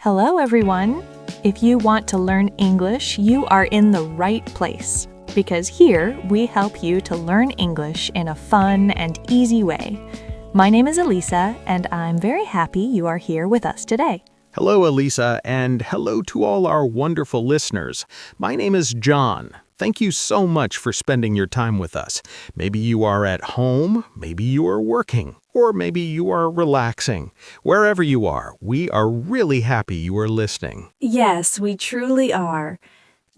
Hello, everyone. If you want to learn English, you are in the right place because here we help you to learn English in a fun and easy way. My name is Elisa, and I'm very happy you are here with us today. Hello, Elisa, and hello to all our wonderful listeners. My name is John. Thank you so much for spending your time with us. Maybe you are at home, maybe you are working, or maybe you are relaxing. Wherever you are, we are really happy you are listening. Yes, we truly are.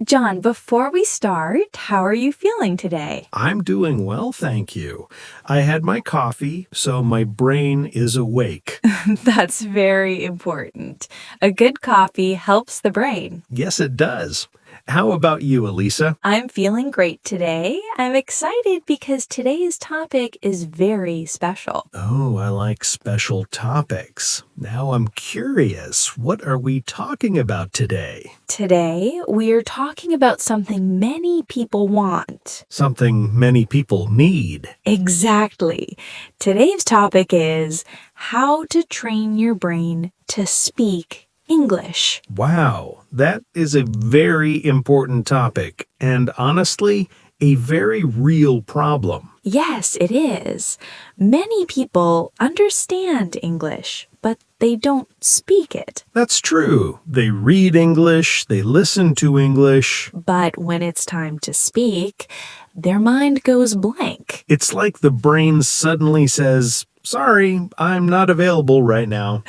John, before we start, how are you feeling today? I'm doing well, thank you. I had my coffee, so my brain is awake. That's very important. A good coffee helps the brain. Yes, it does. How about you, Elisa? I'm feeling great today. I'm excited because today's topic is very special. Oh, I like special topics. Now I'm curious. What are we talking about today? Today, we're talking about something many people want. Something many people need. Exactly. Today's topic is how to train your brain to speak English. Wow, that is a very important topic, and honestly, a very real problem. Yes, it is. Many people understand English, but they don't speak it. That's true. They read English, they listen to English. But when it's time to speak, their mind goes blank. It's like the brain suddenly says, "Sorry, I'm not available right now."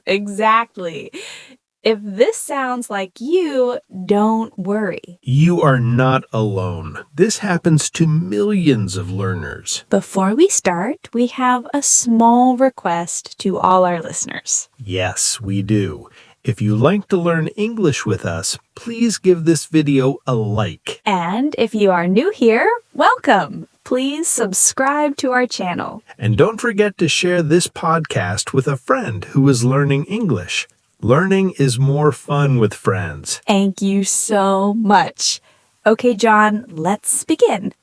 Exactly. If this sounds like you, don't worry. You are not alone. This happens to millions of learners. Before we start, we have a small request to all our listeners. Yes, we do. If you like to learn English with us, please give this video a like. And if you are new here, welcome. Please subscribe to our channel. And don't forget to share this podcast with a friend who is learning English. Learning is more fun with friends. Thank you so much. Okay, John, let's begin.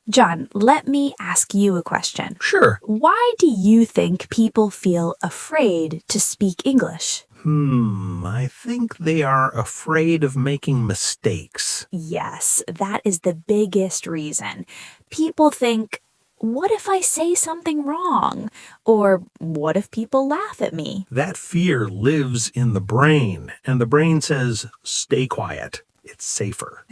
John, let me ask you a question. Sure. Why do you think people feel afraid to speak English? I think they are afraid of making mistakes. Yes, that is the biggest reason. People think, what if I say something wrong? Or what if people laugh at me? That fear lives in the brain, and the brain says, "Stay quiet. It's safer."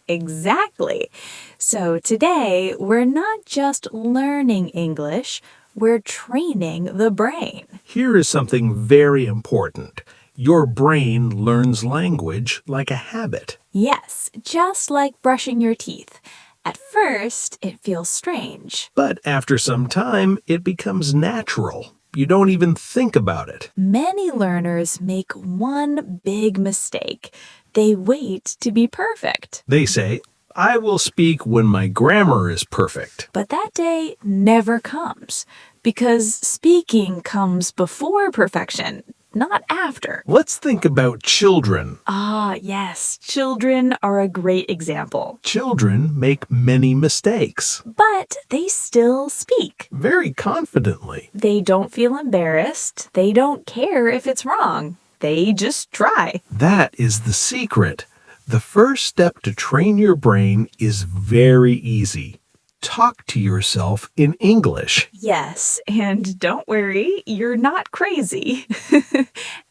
Exactly. So today, we're not just learning English, we're training the brain. Here is something very important. Your brain learns language like a habit. Yes, just like brushing your teeth. At first, it feels strange. But after some time, it becomes natural. You don't even think about it. Many learners make one big mistake. They wait to be perfect. They say, "I will speak when my grammar is perfect." But that day never comes because speaking comes before perfection, not after. Let's think about children. Ah, yes, children are a great example. Children make many mistakes. But they still speak. Very confidently. They don't feel embarrassed. They don't care if it's wrong. They just try. That is the secret. The first step to train your brain is very easy. Talk to yourself in English. Yes, and don't worry, you're not crazy.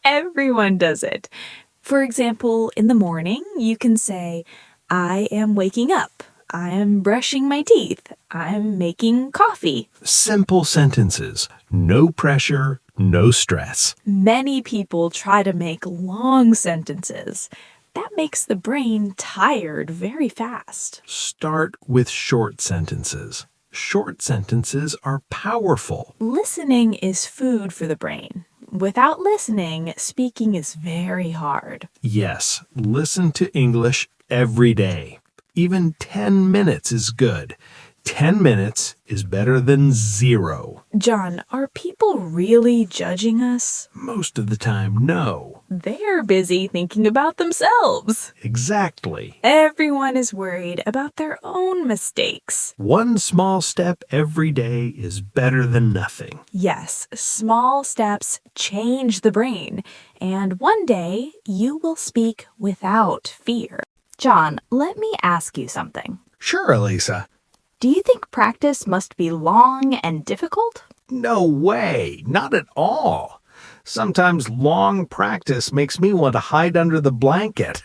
Everyone does it. For example, in the morning, you can say, I am waking up. I am brushing my teeth. I'm making coffee. Simple sentences. No pressure, no stress. Many people try to make long sentences. That makes the brain tired very fast. Start with short sentences. Short sentences are powerful. Listening is food for the brain. Without listening, speaking is very hard. Yes, listen to English every day. Even 10 minutes is good. 10 minutes is better than 0. John, are people really judging us? Most of the time, no. They're busy thinking about themselves. Exactly. Everyone is worried about their own mistakes. One small step every day is better than nothing. Yes, small steps change the brain, and one day you will speak without fear. John, let me ask you something. Sure, Elisa. Do you think practice must be long and difficult? No way. Not at all. Sometimes long practice makes me want to hide under the blanket.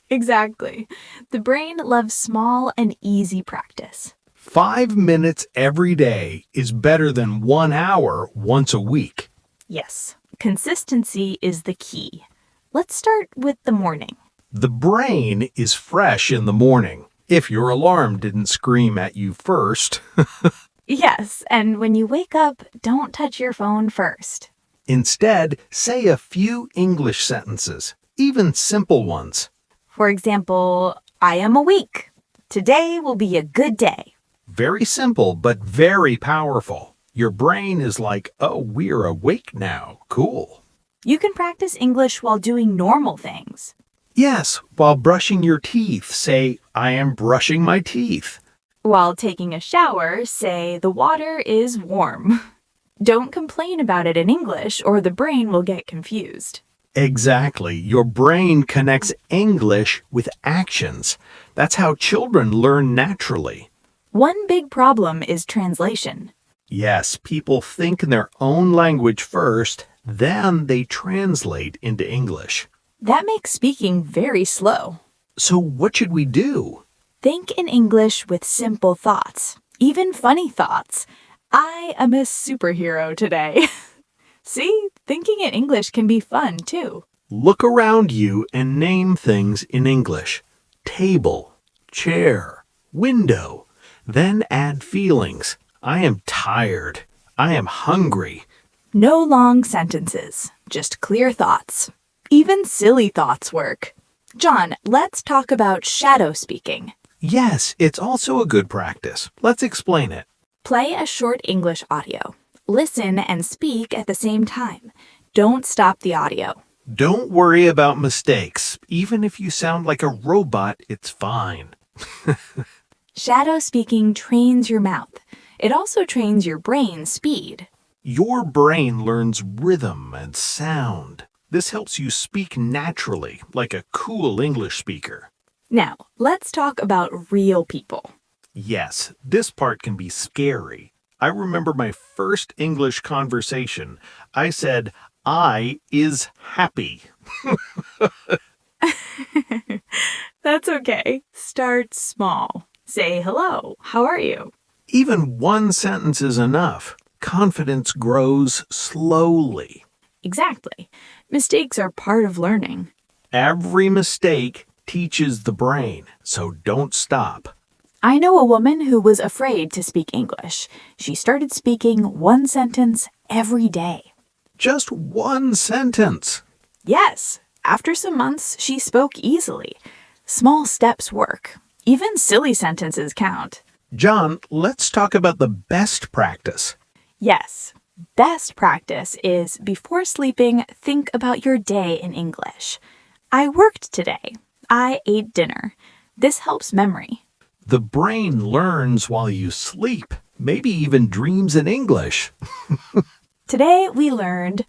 Exactly. The brain loves small and easy practice. 5 minutes every day is better than 1 hour once a week. Yes, consistency is the key. Let's start with the morning. The brain is fresh in the morning. If your alarm didn't scream at you first. Yes, and when you wake up, don't touch your phone first. Instead, say a few English sentences, even simple ones. For example, I am awake. Today will be a good day. Very simple, but very powerful. Your brain is like, oh, we're awake now. Cool. You can practice English while doing normal things. Yes, while brushing your teeth, say, I am brushing my teeth. While taking a shower, say the water is warm. Don't complain about it in English or the brain will get confused. Exactly. Your brain connects English with actions. That's how children learn naturally. One big problem is translation. Yes, people think in their own language first, then they translate into English. That makes speaking very slow. So what should we do? Think in English with simple thoughts, even funny thoughts. I am a superhero today. See, thinking in English can be fun too. Look around you and name things in English. Table, chair, window. Then add feelings. I am tired. I am hungry. No long sentences, just clear thoughts. Even silly thoughts work. John, let's talk about shadow speaking. Yes, it's also a good practice. Let's explain it. Play a short English audio. Listen and speak at the same time. Don't stop the audio. Don't worry about mistakes. Even if you sound like a robot, it's fine. Shadow speaking trains your mouth. It also trains your brain's speed. Your brain learns rhythm and sound. This helps you speak naturally, like a cool English speaker. Now, let's talk about real people. Yes, this part can be scary. I remember my first English conversation. I said, I is happy. That's okay. Start small. Say hello. How are you? Even one sentence is enough. Confidence grows slowly. Exactly. Mistakes are part of learning. Every mistake teaches the brain, so don't stop. I know a woman who was afraid to speak English. She started speaking one sentence every day. Just one sentence. Yes, after some months, she spoke easily. Small steps work. Even silly sentences count. John, let's talk about the best practice. Yes, best practice is before sleeping, think about your day in English. I worked today. I ate dinner. This helps memory. The brain learns while you sleep, maybe even dreams in English. Today we learned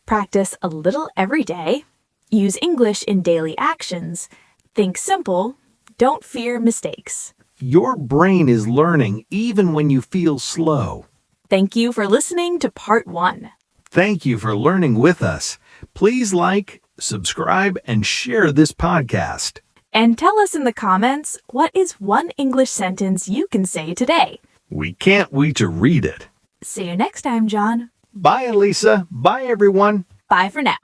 practice a little every day, use English in daily actions, think simple, don't fear mistakes. Your brain is learning even when you feel slow. Thank you for listening to part 1. Thank you for learning with us. Please like, subscribe, and share this podcast. And tell us in the comments, what is one English sentence you can say today? We can't wait to read it. See you next time, John. Bye, Elisa. Bye, everyone. Bye for now.